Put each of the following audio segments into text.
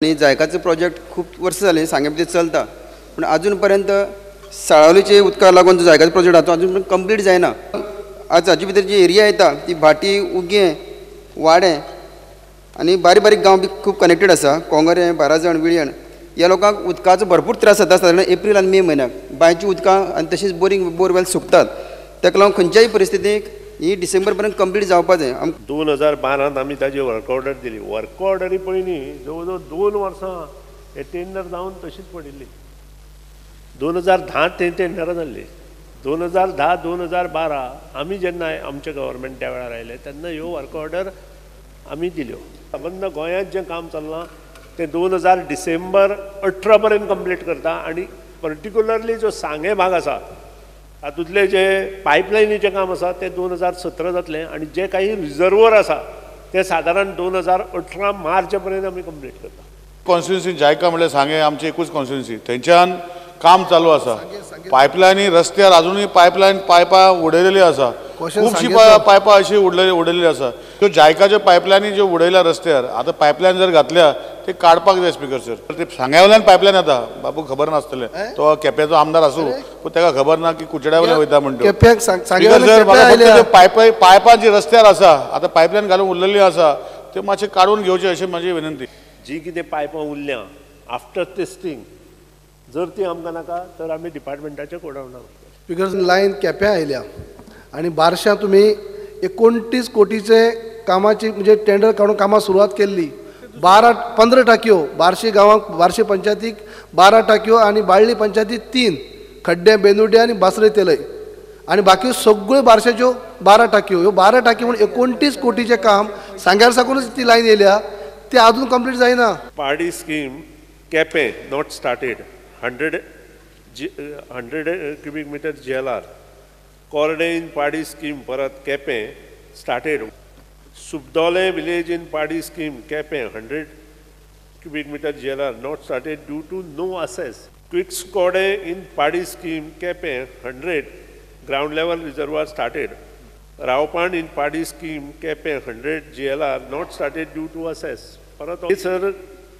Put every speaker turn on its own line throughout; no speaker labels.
आणि जायकाचं प्रोजेक्ट खूप वर्ष झाले सांगे भितर चलता पण अजूनपर्यंत साळावलीचे उदका लागून जो जायकाचो प्रोजेक्ट आसा तो अजून कंप्लीट जायना। आज हाजे भितर जी एरिया येता ती भाटी उगे वाडे आणि बारीक बारीक गांव बी खूप कनेक्टेड आसा। कोंगरे बाराजण विळयण ह्या लोकांक उदकाचो भरपूर त्रास जाता सादारण एप्रील आनी मे म्हयन्याक बांयची उदकां आनी तशीच बोरवेल सुकतात। ताका लागून खंयच्याय परिस्थितीक ही डिसेंबर पर्यंत कंप्लीट जावपाक जाय।
2012 आमी ताजी वर्क ऑर्डर दिली। वर्क ऑर्डरी पयलीं जवळ जवळ 2 वर्सां हे टेंडर जावन तशीच पडिल्ली। 2010 ते टेंडर जाल्ली। 2010-2012 आमी जेन्ना आमचे गव्हर्मेंट त्या वेळार आयले तेन्ना ह्यो वर्क ऑर्डर आमी दिल्यो। संबंद गोंयांत जें काम चल्लां तें 2000 डिसेंबर 18 पर्यंत कंप्लीट करता आनी पर्टिक्युलरली जो सांगे भाग आसा तातूंतले जे पायपलायनीचें काम आसा तें 2017 जातलें आनी जे काही रिजर्वर आसा ते सादारण 2018 मार्च पर्यंत आमी कंप्लीट करता।
कॉन्स्टिट्युन्सी जायका म्हणल्यार सांगे आमची एकूच कॉन्स्टिट्युन्सी थंयच्यान काम चालू आसा। पायपलायनी रस्त्यार अजूनय पायपां उडयलेली आसा। खुबशी पायपां अशी उडयलेली आसा। त्यो जायकाच्यो पायपलायनी ज्यो उडयल्या रस्त्यार आतां पायपलायन जर घातल्या ते काडपाक जाय स्पीकर सर। ते सांग्यावयल्यान पायपलायन येता बाबू खबर नासतलें तो केप्याचो आमदार आसूं पूण ताका खबर ना की कुचड्या वयल्यान वयता म्हणटा पायपां जी रस्त्यार आसा आतां पायपलायन घालून उरलेली आसा त्यो मातशें काडून घेवचे अशी म्हाजी विनंती।
जी कितें पायपां उरल्या आफ्टर टेस्टिंग जर ती आमकां नाका तर आमी डिपार्टमेंटाच्या कोडावणार।
स्पीकर लायन केप्यां आयल्या आनी बारश्यां तुमी 29 कोटीचे कामाची म्हणजे टेंडर काडून कामां सुरवात केल्ली। 15 टाकयो बार्शी गांवांक बार्शी पंचायतीक 12 टाकयो आनी बाळ्ळी पंचायतीक 3 खड्डे बेनुड्डे आनी बासरे तेलय आनी बाकी सगळ्यो बारशेच्यो 12 टाकयो। ह्यो 12 टाकयो म्हणून 29 कोटीचें काम सांग्यार साकूनच ती लायन येयल्या ती अजून कंप्लीट जायना।
पाडी स्कीम केपें not started 100 cubic meter GLR। Korde in Padi scheme परत केपें started. Subdole village in Padi scheme केपें 100 cubic meter GLR not started due to no access. क्विक्स कोर्डे इन पाडी स्कीम केपें 100 ग्राउंड लेवल रिजर्वर स्टार्टेड। रावपांड इन पाडी स्कीम केपें 100 GLR not started due to access. परत sir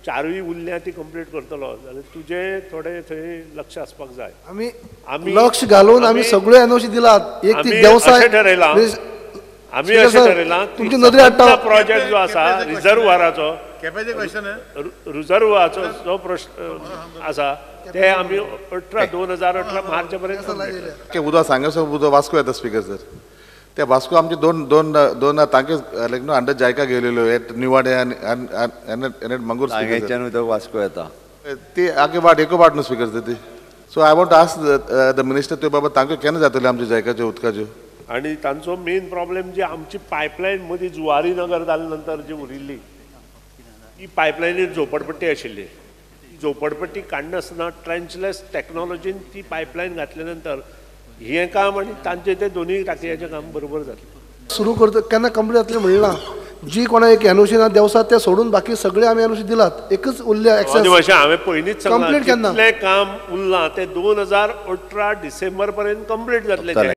चारूय उरल्या ती कंप्लीट करतलो जाल्यार तुजे थोडे थंय लक्ष आसपाक जाय।
आमी लक्ष घालून आमी सगळ्यो एनओसी दिलात। एक ती देवसाय
आमी अशें ठरयलां तुमची नदरे हाडटा प्रोजेक्ट जो आसा रिजर्वराचो केपेचे क्वेश्चन रिजर्वराचो जो प्रश्न आसा ते आमी 2018 मार्च पर्यंत
उदक सांगसो उदक वास्को येता स्पीकर सर। त्या वास्को आमचे दोन तांके लायक न्हू अंडर जायका गेलेल्यो निवाडे आनी मंगूर
सांगेच्यान उदक वास्को येता
ती आगे वाट एको वाट न्हू स्पीकर ती। So I want ask the minister त्यो बाबा तांकां केन्ना जातले आमच्या जायकाच्यो उदकाच्यो।
आणि तांचो मेन प्रॉब्लेम जी आमची पायपलायन मदीं जुवारी नगर जाले नंतर जी उरिल्ली ही पायपलायनीर झोपडपट्टी आशिल्ली। झोपडपट्टी काडनासतना ट्रेंचलेस टॅक्नॉलॉजीन ती पायपलायन घातल्या नंतर हें काम आनी तांचे ते दोनूय टाकयांचें काम बरोबर जातलें।
सुरू करता केन्ना कंप्लीट जातलें म्हणना जी कोणा एक एनओसी ना देवसात ते सोडून बाकी सगळे आमी एनओसी दिलात। एकच उरल्या एक्सेस
हांवें पयलींच
कंप्लीट केन्ना
काम उरलां ते 2018 डिसेंबर पर्यंत कंप्लीट जातलें।